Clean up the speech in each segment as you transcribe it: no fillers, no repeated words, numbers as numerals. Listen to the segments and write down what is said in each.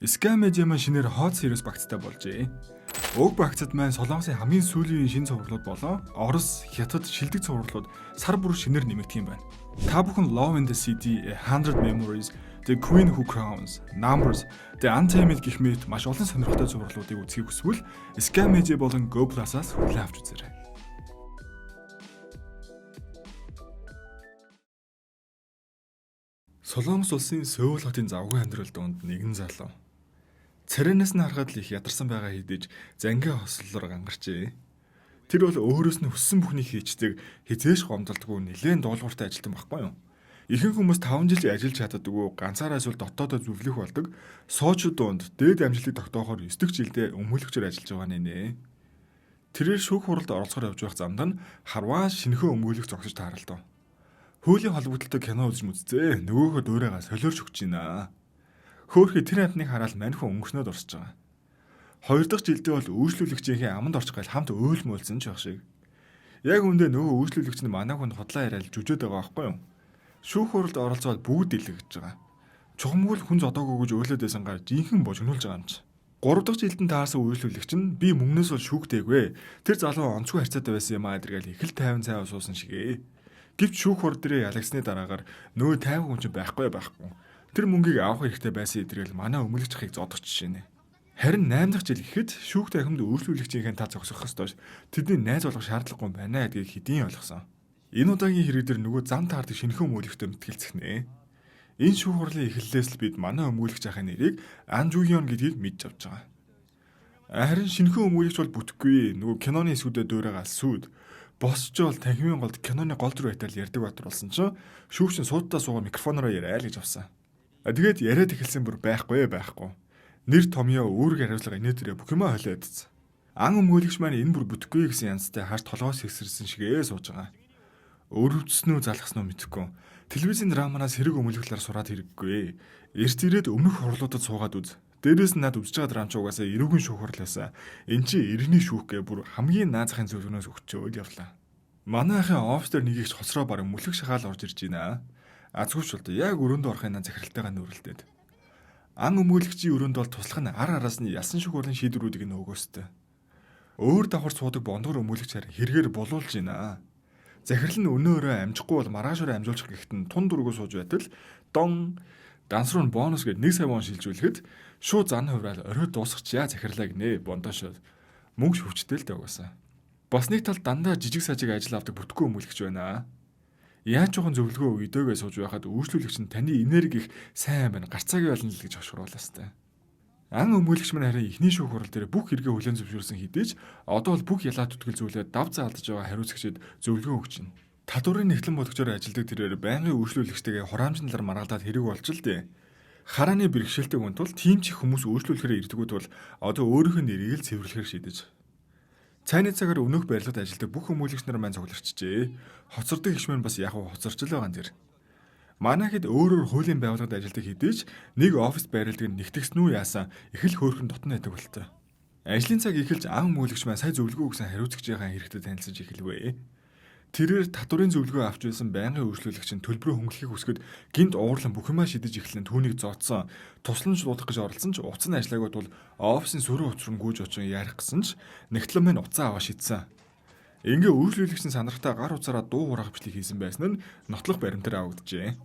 Sky Media маань шинээр Hot Series багцтай болжээ. Уг багцад маань Солонгосын хамгийн сүүлийн шинэ цувралууд болон Орос, Хятад шилдэг цувралууд сар бүр шинээр нэмэгдэх юм байна. Та бүхэн Love in the City, 100 Memories, The Queen Who Crowns, Numbers, The Untamed гэх мэт маш олон сонирхолтой цувралуудыг үзхийг хүсвэл Sky Media болон Go Plus-аас хүлээн авч үзээрэй. Солонгос улсын Сөүл хотын завгүй амьдрал донд нэгэн залуу царинаас нь харахад л их ядарсан байгаа хэдиж зангийн хослолоор гангарчээ. Тэр бол өөрөөс нь хүссэн бүхнийг хийчдэг, хизээш гомдолдгүй нэлээд дуулууртай ажилтан байхгүй юу? Ихэнх хүмүүс 5 жил ажиллаж чаддаггүй, ганцаараа эсвэл дотоодоо зүвлэх болдог, соочид донд дээд амжилтыг тогтоохоор 9 дэх жилдээ өмгөөлөгчөөр ажиллаж байгаа нэ. Тэрээр шүүх хуралд оролцохоор явж байх замд нь харваа шинэхэн өмгөөлөх зогсож тааралдав. Хуулийн холбогдлолтой кино үзэж мүцзээ. Нөгөөхөө дуурайгаа солиорч өгч гинэ. Хөөхий тэр амтныг хараад маньхан өнгөрснөд орсож байгаа. Хоёр дахь жилдээ бол үйлчлүүлэгчийн аманд орчих гал хамт өөлмөлсөн ч байх шиг. Яг үндэ нөгөө үйлчлүүлэгч нь манай хүн хотлоо яриад жүжөөд байгаа байхгүй юу? Шүүх хуралд оролцоод бүгд дэлгэж байгаа. Чухамгүй хүн зодоогүй гэж өөлөөд байсангаар жинхэнэ божигнуулж байгаа юм чи. 3 дахь жилдэн таарсан үйлчлүүлэгч нь би мөнгнөөс бол шүүгтэйгвэ. Тэр залуу онцгүй харьцаатай байсан юм аа гэдгээл их л тайван цайван суусан шигээ. Гэвч шүүх хурал дээр ялагсны дараагаар нөө тайван хүн ч байхгүй. Тэр мөнгийг авах хэрэгтэй байсан эдрээл манай өмгөлөгч ахыг зодох жишээ нэ. Харин 8 дахь жил ихэд шүүх тахимд үйлчлүүлэгчийн тал зогсох ёстойш тэдний найз болох шаардлагагүй байна гэдгийг хэдийн ойлгосон. Энэ удаагийн хэрэг дээр нөгөө зам таардаг шинэхэн өмгөөлөгтөд мэтгэлцэхнэ. Энэ шүүх хурлын эхлэлээс л бид манай өмгөөлөгч ахын нэрийг Анжуйон гэдгийг мэдж авч байгаа. Харин шинэхэн өмгөөлөгч бол бүтэхгүй нөгөө киноны сүдэ дуурайгаа сүд босчол танхимын голд киноны гол дүр байтал ярьдаг байтар болсон чинь шүүгч нь суудтаа суугаа микрофоноор яриа л гэж авсан. Тэгээд яриад эхэлсэн бүр байхгүй. Нэр томьёо үүрэг хариуцлага инээдэрээ бүх юмаа холиодсон. Ан өмгөөлөгч маань энэ бүр бүтэхгүй гэсэн янзтай харж толгоос хэсэрсэн шигээ сууж байгаа. Өрөвдснөө залгасноо мэдэхгүй. Телевизийн драманаас хэрэг өмгөөлөхлөөр сураад хэрэггүй. Эрт ирээд өмнөх хурлуудад суугаад үз. Дээрээс нь над үзэж байгаа драмч угаасаа эрүүгийн шүүх хурлаасаа эн чи иргэний шүүх гэ бүр хамгийн наазахын зөвлөгнөөс өгчөөд явлаа. Манай ахын офс дээр нэг их хоцроо бараг мүлэг шахаал орж ирж байна. Азгүйч бол яг өрөөнд орохын захиралтайгаа нүүрэлдээд. Ан өмгөөлөгчийн өрөөнд бол туслах нь ар араас нь ялсан шиг хурлын шийдвэрүүдийг нөгөөстэй. Өөр давхар суудаг бондгор өмгөөлөгчээр хэрэгээр болуулж байна. Захирал нь өнөөрөө амжихгүй бол маргаашаар амжуулчих гэхэд нь тун дургу сууж байтал дон данс руу бонус гээд 1 сая вон шилжүүлэхэд шууд зан хувраал орой дуусгач яа захирлаа гинэ бондошоод мөнгө шөвчтэй л дагуулсан. Бас нэг тал дандаа жижиг сажиг ажил авдаг бүтггүй өмгөөлөгч байна. Яаж жоохон зөвлөгөө өгөөдөө гэж сууж байхад үйлчлүүлэгч нь таны энерги их сайн байна гарцаагийн болно л гэж хошгруулаа сте. Ан өмгөөлөгч маань харин ихний шүүх хурал дээр бүх хэрэгээ хүлээн зөвшөөрсөн хэдий ч одоо бол бүх ялаа түтгэл зүйлээ дав заалдж байгаа хариуцагчид зөвлөгөө өгч байна. Татварын нэгтлэн бодгочоор ажилладаг тэрээр байнгын үйлчлүүлэгчтэйгээ хураамжналаар маргалдаад хэрэг болж л дээ. Харааны бэрхшээлтэй хүн тул тийм ч их хүмүүс үйлчлүүлэхээр ирдэггүй тул одоо өөрийнх нь нэрийг л цэвэрлэхээр шийдэж. Цайны цагаар өнөөх барилгад ажилладаг бүх өмгөөлөгч нар маань цугларчжээ. Хоцордог гişмэн бас яг хоцорч л байгаа нэр. Манай хэд өөрөөр хуулийн байгууллагад ажилладаг хэдий ч нэг офис барилдаг нь нэгтгэснүү яасан их л хөөрхөн дотно байдаг болтой. Ажлын цаг эхэлж ан өмгөөлөгч маань сая зөвлөгөө өгсөн хариуцагчийн хэрэгтэй танилцаж эхэлвэ. Тэрээр татварын зөвлөгөө авч байсан байнгын үйлчлүүлэгч нь төлбөрөө хөнгөлөхийг хүсгэд гинт уурлан бүх юмаа шидэж эхлэн түүнийг зооцсон. Тусламж дуудах гэж оролцсон ч уцан ажиллаагүй тул офисын сүрэн учран гүйж очин ярих гэсэн ч нэгтлэн мань уцаа аваа шидсэн. Ингээ үйлчлүүлэгч нь сандрахтаа гар уцаараа дуу хураах бичлэг хийсэн байсан нь нотлох баримтаар авагджээ.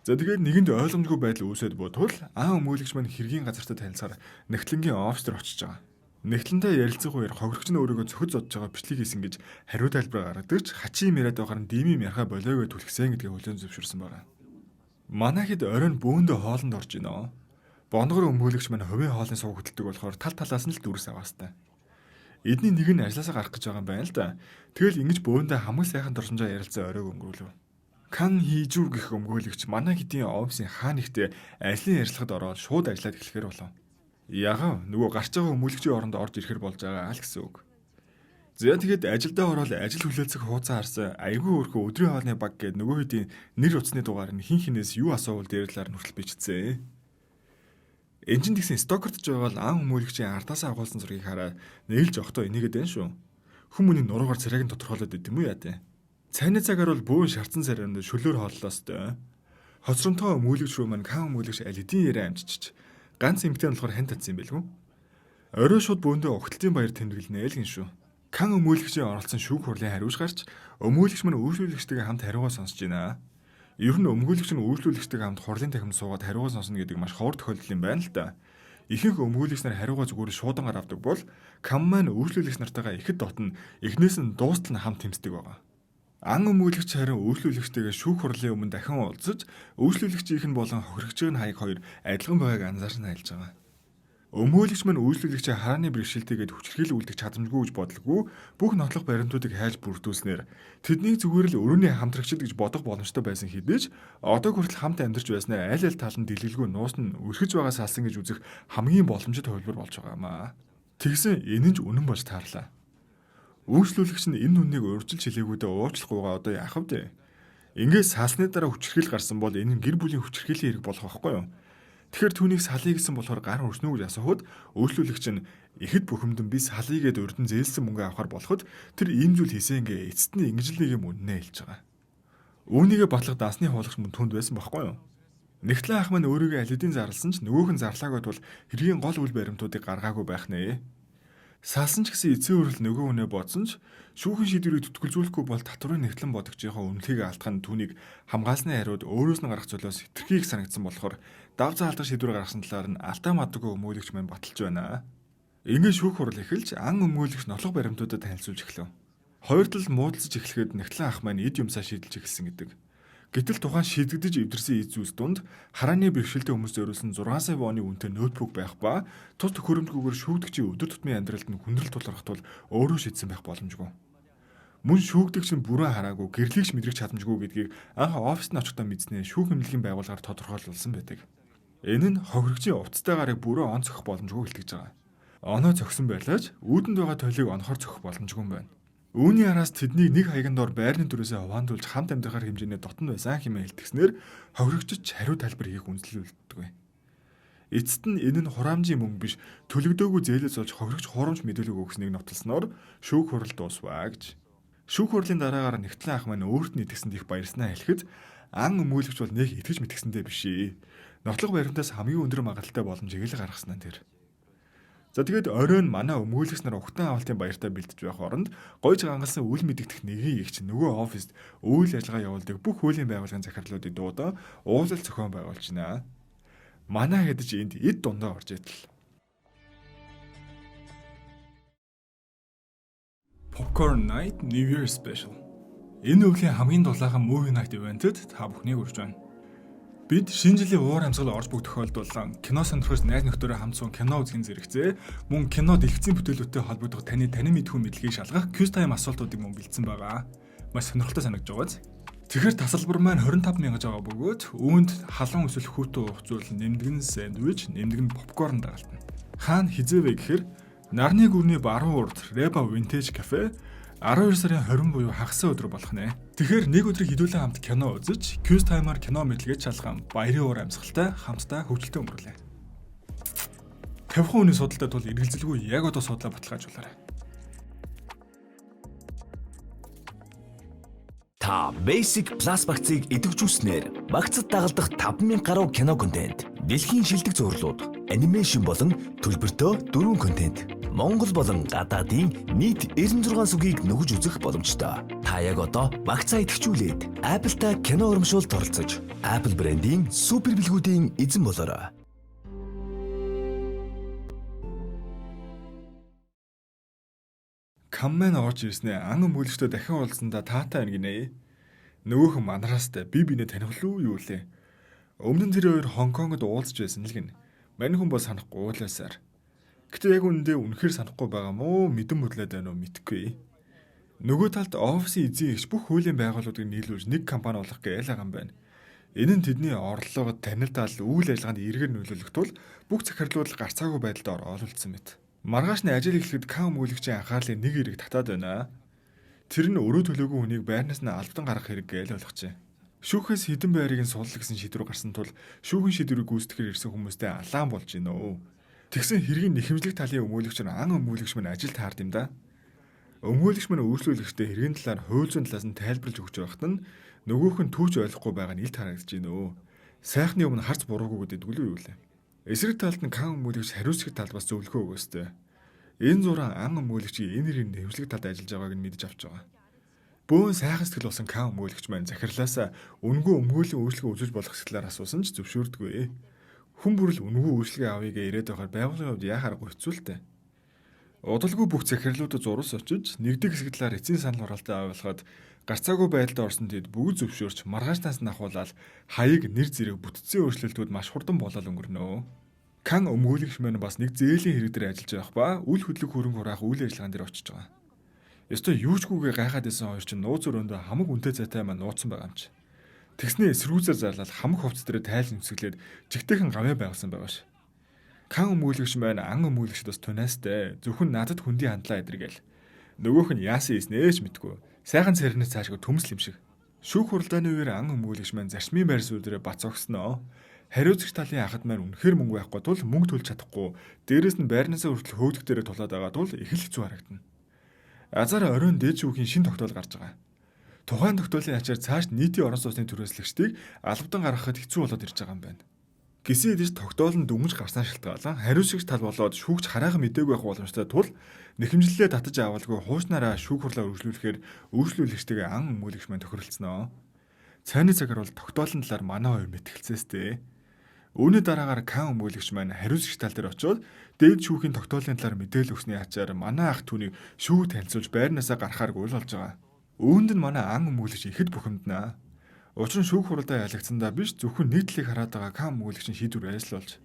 За тэгээд нэгэнд ойлгомжгүй байдал үүсээд бодвол ан өмгөөлөгч маань хэргийн газартаа танилцахаар нэгтлэнгийн офис дээр очиж байгаа. Нэгтлэнтэй ярилцах үеэр хохирогч нь өөрийгөө цохид зодж байгаа бичлэг хийсэн гэж хариу тайлбар гаргадаг ч хачийн яриад байгаар нь димим ярахаа болоогоо түлхсэн гэдгийг хүлээн зөвшөөрсөн байна. Манай хэд оройн бөөндөө хоолнд орж гинэ. Бондгор өмгөөлөгч маань хувийн хоолны сувг хөдөлдөг болохоор тал талаас нь л дүрс аваастай. Эдний нэг нь ажилласаа гарах гэж байгаа юм байна л да. Тэгэл ингэж бөөндөө хамгийн сайхан дурсамжаа ярилцсан оройг өнгөрүүлв. Кан хийжүү гэх өмгөөлөгч манай хэдийн офисын хаа нэгтээ ажлын ярилцлагад ороод шууд ажиллаад эхлэхээр болов. Ягаа нөгөө гарч байгаа өмгөөлөгчийн оронд орж ирэхэр болж байгаа л гэсэн үг. За тэгэд ажилдаа ороод ажил хүлээлцэх хуудас харсан айгүй өөрхөө өдрийн хоолны баг гээд нөгөө хэдийн нэр утасны дугаар нь хин хинээс юу асуувал дээр талаар нүртэл бичсэн. Энжин тэгсэн стокертж байгаа л ан өмгөөлөгчийн артаасаа агуулсан зургийг хараад нээлж огтоо энийгээд байна шүү. Хүмүүний нуруугаар царайг нь тодорхойлоод идэм үү яа тэ. Цайны цагаар бол бөөн шарцсан царайнд шөлөөр хооллоостой. Хоцромтоо өмгөөлөгч рүү маань кан өмгөөлөгч аль хэдийн яриа амжиж Ганц эмэгтэй нь болохоор хань татсан юм байлгүй. Орой шууд бөөндөө огтлын баяр тэмдэглэнэ л гин шүү. Кан өмүүлэгчийн оролцсон шүүх хурлын хариуж гарч өмүүлэгч мань үйлчлүүлэгчтэйгээ хамт хариугаа сонсож байна. Ер нь өмгөөлөгч нь үйлчлүүлэгчтэйгээ хамт хурлын танхимд суугаад хариугаа сонсно гэдэг маш ховор тохиолдол юм байна л да. Ихэнх өмгөөлөгч нар хариугаа зүгээр шуудангаар авдаг бол кам маань үйлчлүүлэгч нартайгаа ихэд дотно эхнээс нь дуустал нь хамт тэмцдэг байгаа. Ан өмгөөлөгч харин үйлчлүүлэгчтэйгээ шүүх хурлын өмнө дахин уулзаж үйлчлүүлэгчийн болон хохирогчийн хаяг хоёр адилхан байгааг анзаарч найлж байгаа. Өмгөөлөгч мань үйлчлүүлэгчийн харааны бэрхшээлтэйгээд хүчирхийлэл үлдэх чадамжгүй гэж бодлого бүх нотлох баримтуудыг хайж бүрдүүлснээр тэднийг зүгээр л өрөөний хамтрагчид гэж бодох боломжтой байсан хэдий ч одоо хүртэл хамт амьдарч байснаа аль аль тал нь дэлгэлгүй нуусна өрхөж байгаа салсан гэж үзэх хамгийн боломжит хувилбар болж байгаамаа. Тэгсэн энэ нь ч үнэн болж таарлаа. Үйлчлүүлэгч нь энэ үннийг урьдчилж хэлээгүүдээ уучлахгүйгаа одоо яах вэ? Ингээд салсны дараа хүчирхийлэл гарсан бол энэ нь гэр бүлийн хүчирхийллийн хэрэг болох байхгүй юу? Тэгэхээр түүнийг салъя гэсэн болохоор гар өрснө гэж асуухад үйлчлүүлэгч нь ихэд бухимдан би салъя гэд урд нь зээлсэн мөнгө авахар болоход тэр ийм зүйл хийсэн ингээ эцэст нь ингэж л нэг юм үннээ хэлж байгаа. Үүнийгээ батлах даасны хуулагч мөн түнд байсан байхгүй юу? Нэгтлэн ах маань өөрийгөө алидийн зарласан ч нөгөөх нь зарлаагүй бол хэргийн гол үйл баримтуудыг гаргаагүй байх нэ. Салсан ч гэсэн эцсийн үрэл нөгөө хүнээ бодсон ч шүүхэн шийдвэрийг зүтгэлзүүлэхгүй бол татврын нэгтлэн бодогчийнхоо үнэлгийг алдах нь түүнийг хамгаалсны хариуд өөрөөс нь гарах зүйлээс хэтэрхий их санагдсан болохоор дав заалдах шийдвэр гаргасан талаар нь алдаа мадаггүй өмгөөлөгч маань баталж байна. Ингээд шүүх хурал эхэлж ан өмгөөлөгч нотлох баримтуудад танилцуулж эхлэв. Хоёр тал муудалцаж эхлэхэд нэгтлэн ах маань эд юмсаа шийдэлж эхэлсэн гэдэг. Гэтэл тухайн шийдэгдэж эвдэрсэн эд зүйлс донд харааны бэрхшээлтэй хүмүүс зориулсан 6 сая вооны үнэтэй ноутбук байх ба тус төхөөрөмжгүйгээр шүүгдэгчийн өдөр тутмын амьдралд нь хүндрэл тулгархт бол өөрөө шийдсэн байх боломжгүй. Мөн шүүгдэгч нь бүрэн хараагүй гэрлийгч мэдрэх чадамжгүй гэдгийг анх оффист нь очихдоо мэдснээр шүүх эмнэлгийн байгууллагаар тодорхойлуулсан байдаг. Энэ нь хохирогчийн уцтай гарыг бүрэн он цохих боломжгүй илтгэж байгаа. Оноо цогсон байлаач үүдэнд байгаа тойлыг онохоор цохих боломжгүй юм байна. Үүний араас тэднийг нэг хаяган дор байрны дөрөөсөө хуваандуулж хамт амьдрахаар хэмжээний дотн байсан хэмээн хэлтгэснээр хохирогчд хариу тайлбар хийх үндэслэл үлддэг. Эцэст нь энэ нь хураамжийн мөнгө биш төлөгдөөгүй зээлээс болж хохирогч хурамч мэдүүлэг өгснгийг нотолсноор шүүх хурал дуусваа гэж. Шүүх хурлын дараагаар нэгтлэн ах маань өөрт нь итгэсэнд их баярснаа хэлэхэд ан өмгөөлөгч бол нэг итгэж мэтгсэндээ биш ээ. Нотлох баримтаас хамгийн өндөр магадлалтай боломжийг л гаргаснаа тэр. За тэгээд оройн манай өмгөөлөгч нар угтан авалтын баяртай бэлдэж байх оронд гойж гангалсан үл мэдэгдэх нэгэн эгч нөгөө оффист үйл ажиллагаа явуулдаг бүх хуулийн байгууллагын захирлуудыг дуудаа уулзалт зохион байгуулж байна. Манай хэдэж энд эд дундаа орж идэл. Popcorn Night New Year Special. Энэ өвлийн хамгийн дулаахан Movie Night event-д та бүхнийг урьж байна. Бид шинэ жилийн уур амьсгал орж буг тохиолдуулан кино сонирхож найз нөхдөөрөө хамт суун кино үзэх зэрэгцээ мөн кино дэлгэцийн бүтээлүүдтэй холбогдох танин мэдгүй мэдлэгийг шалгах quiz time асуултуудыг мөн бэлдсэн байгаа. Маш сонирхолтой санагдж байгааз. Тэгэхээр тасалбар маань 25,000 байгаа бөгөөд үүнд халуун эсвэл хүүтэн уух зүйл нэмдгэн сэндвич, нэмдгэн попкорн дагалдана. Хаана хизээвэ гэхээр Нарны гүрний баруун урд Reba Vintage Cafe 12 сарын 20 буюу хагас өдөр болох нэ. Тэгэхээр нэг өдрийг хэдүүлэн хамт кино үзэж, quiz time-аар кино мэдлэгээ шалган баярын уур амьсгалтай хамтдаа хөвгөлтэй өнгөрлөө. 50 хүний судалтай тул эргэлзэлгүй яг одоо судлаа баталгаажуулаарай. Та Basic Plus багцыг идэвхжүүлснээр багцад дагалдах 5,000 гаруй кино контент, дэлхийн шилдэг зурлууд, анимашн болон төлбөртөө 4 контент, Монгол болон гадаадын нийт 96 сүгийг нөхөж үзэх боломжтой. Та яг одоо багцаа идэвхжүүлээд Apple-та кино урамшуулт оролцож, Apple брендийн супер бэлгүүдийн эзэн болоорой. Каммен орж ирснээр ан өмгөөлөгчтэй дахин уулзсандаа таатай байна гинэ. Нөгөөх манарастай би бинэ таних юу лээ. Өмнө нь тэр хоёр Хонконгод уулзж байсан л гин. Мань хүн бол санахгүй уулаасаар. Гэтэ яг үүндээ үнэхээр санахгүй байгаа мó мэдэн бодлоод байна уу мэдэхгүй. Нөгөө талд офисын эзэн эгч бүх хуулийн байгууллагыг нийлүүлж нэг компани болох гээл байгаа юм байна. Энэ нь тэдний орлогод танилтал үйл ажиллагаанд эргээр нөлөөлөх тул бүх захирлууд гарцаагүй байдалд оруулсан мэт. Маргааш нь ажил эхлэхэд кам өмгөөлөгчийн анхаарлыг нэг эрэг татаад байна. Тэр нь өрөө төлөөгүй хүнийг байрнаас нь албадан гаргах хэрэг гээл болгочээ. Шүүхээс хідэн байрыг нь суулгах гэсэн шийдвэр гарсан тул шүүхэн шийдвэрийг гүйцэтгэхээр ирсэн хүмүүстэй алаан болж гинөө. Тэгсэн хэргийн нэхэмжлэг талын өмгөөлөгч нь ан өмгөөлөгч мань ажилд таард юм да. Өмгөөлөгч мань үйлчлүүлэгчтэй хэргийн талаар хууль зүйн талаас нь тайлбарлаж өгч байхад нь нөгөөх нь түүч ойлгохгүй байгаа нь илт харагдаж гинөө. Сайхны өмнө харц буруугүй гэдэг үгүй юу лээ. Эсрэг талд нь Кан өмгөөлөгч хариуцлага талд бас зөвлөгөө өгөөстэй. Энэ зураг ан өмгөөлөгчийн энэ нэрийн нэвшлэг талд ажиллаж байгааг нь мэдэж авч байгаа. Бөөн сайхан сэтгэл болсон Кан өмгөөлөгч маань захирлаасаа үнгүй өмгөөлийн үйлчлэгээ үзүүлж болох сэтгэлээр асуусан ч зөвшөөрдөггүй. Хүн бүрл үнгүй үйлчлэгээ авъя гэж ирээд байхаар байгууллагын хувьд яахаар гоцүүлтэй. Удалгүй бүх захирлуудад зурвас очиж нэгдэг хэсэг талаар эцсийн санал хураалтаа авуулахад гарцаагүй байдалд орсон тэд бүгд зөвшөөрч маргаашнаас нь ахуулаад хаяг нэр зэрэг бүтцийн өөрчлөлтүүд маш хурдан болол өнгөрнөө. Кан өмгөөлөгч маань бас нэг зээлийн хэрэг дээр ажиллаж байх ба үл хөдлөх хөрөнгө хураах үйл ажиллагаан дээр очиж байгаа. Ёстой юучгүйгээ гайхаад исэн хоёр чинь нууц өрөөндөө хамаг үнэтэй цайтай маань нууцсан байгаа юм чи. Тэгснээ эсрүүцээр зарлал хамаг хувцас дээр тайл нэмсгэлээд жигтэйхэн гавьяа байгуулсан байгаа ш. Кан өмгөөлөгч маань ан өмгөөлөгчд бас тунаастай зөвхөн надад хүндийн хандлаа эдэргээл. Нөгөөх нь яасан ийснээч мэдгүй. Сайхан царинаас цаашгүй төмсл юм шиг. Шүүх хуралдааны үеэр ан өмгөөлөгч маань зарчмын байр суурь дээр бац огсноо. Хариуцагч талын хахад маань үнэхээр мөнгө байхгүй тул мөнгө төлж чадахгүй. Дээрээс нь байрнаасаа хүртэл хөөгдөх дээрээ тулаад байгаа тул их л хэцүү харагдана. Азар оройн дээд шүүхийн шин тогтоол гарч байгаа. Тухайн тогтоолын ачаар цааш нийтийн орон сууцны түрээслэгчдийг албадан гаргахад хэцүү болоод ирж байгаа юм байна. Гисэн эдэж тогтоол нь дүнж гарсан шалтгаалan хариуцагч тал болоод шүүгч хараахан мэдээгүй байх боломжтой тул нэхэмжлэлээ татаж авалгүй хуучнараа шүүх хурлаа үргэлжлүүлэхээр үйлчлүүлэгчтэйгээ ан өмгөөлөгч маань тохиролцсноо. Цайны цагаар бол тогтоолын талаар манай хоёр мэтгэлцээстэй. Үүний дараагаар Кан өмгөөлөгч маань хариуцагч тал дээр очиод дээд шүүхийн тогтоолын талаар мэдээлэл өгсний ачаар манай ах түүнийг шүүг танилцуулж байрнаасаа гаргахааргүй болж байгаа. Үүнд нь манай ан өмгөөлөгч ихэд бухимднаа. Учир нь шүүх хуралдаа ялагдсандаа биш зөвхөн нийтлэлийг хараад байгаа Кан өмгөөлөгчийн шийдвэр ажиллуулж.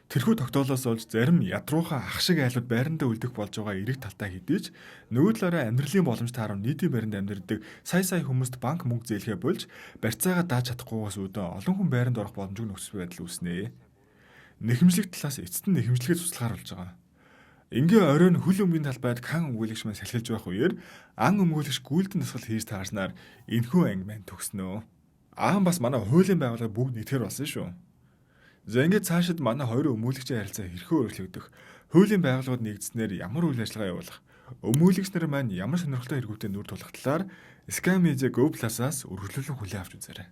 Тэрхүү тогтоолоос олж зарим ядруухан ах шиг айлууд байрандаа үлдэх болж байгаа эрэг талтай хэдийч нөгөө талаараа амьдралын боломж тааруу нийтийн байранд амьдардаг сая хүмүүст банк мөнгө зээлхээ болж барьцаагаа дааж чадахгүйгээс үүдэн олон хүн байранд орох боломжгүй нөхцөл байдал үүснэ. Нэхэмжлэх талаас эцэст нь нэхэмжлэгээ туслахаар болж байгаа. Ингийн оройн хөл өмгийн талбайд Кан өмгөөлөгч маань салхилж байх үеэр ан өмгөөлөгч гүйлтэн тусгал хийж таарснаар энэхүү анги маань төгснөө. Аан бас манай хуулийн байгууллага бүгд нэгтгэр болсон шүү. За ингээд цаашид манай хоёр өмгөөлөгчийн харилцаа хэрхэн өөрчлөгдөх, хуулийн байгууллагууд нэгдснээр ямар үйл ажиллагаа явуулах, өмгөөлөгч нар маань ямар сонирхолтой хэрэгүүдэд нүр тулах талаар Scam Media Go Plus-аас үргэлжлүүлэн хүлээн авч үзээрэй.